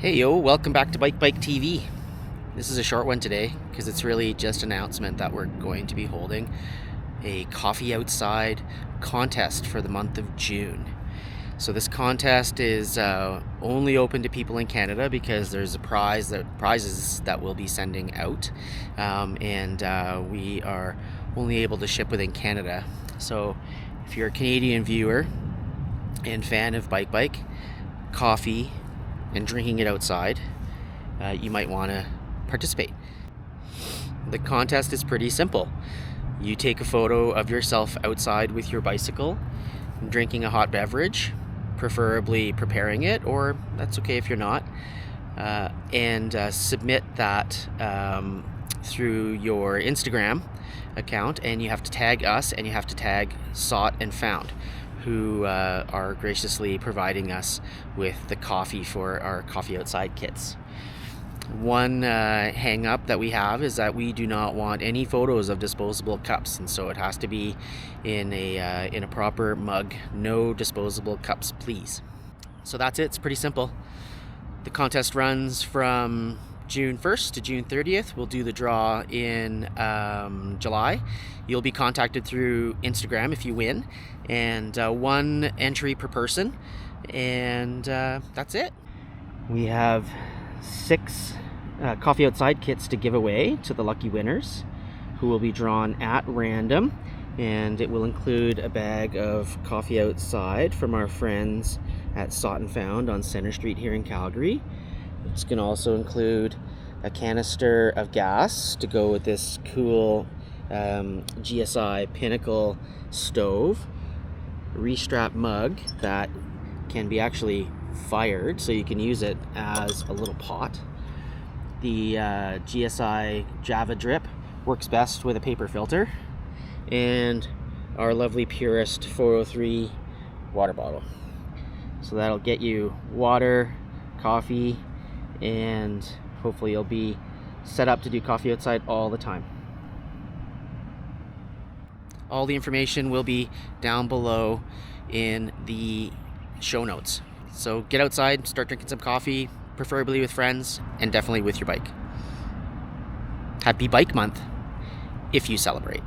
Hey yo, welcome back to BikeBike TV. This is a short one today because it's really just an announcement that we're going to be holding a coffee outside contest for the month of June. So this contest is only open to people in Canada because there's prizes that we'll be sending out, and we are only able to ship within Canada. So if you're a Canadian viewer and fan of BikeBike, coffee, and drinking it outside, you might want to participate. The contest is pretty simple. You take a photo of yourself outside with your bicycle, drinking a hot beverage, preferably preparing it, or that's okay if you're not, and submit that through your Instagram account, and you have to tag us and you have to tag Sought and Found, who are graciously providing us with the coffee for our coffee outside kits. One hang up that we have is that we do not want any photos of disposable cups, and so it has to be in a proper mug. No disposable cups, please. So that's it. It's pretty simple. The contest runs from June 1st to June 30th. We'll do the draw in July. You'll be contacted through Instagram if you win, and one entry per person, and that's it. We have 6 coffee outside kits to give away to the lucky winners, who will be drawn at random, and it will include a bag of coffee outside from our friends at Sought and Found on Center Street here in Calgary. It's going to also include a canister of gas to go with this cool GSI Pinnacle stove, Restrap Mug that can be actually fired so you can use it as a little pot. The GSI Java Drip works best with a paper filter, and our lovely Purist 403 water bottle. So that'll get you water, coffee, and hopefully you'll be set up to do coffee outside all the time. All the information will be down below in the show notes. So get outside, start drinking some coffee, preferably with friends, and definitely with your bike. Happy Bike Month if you celebrate.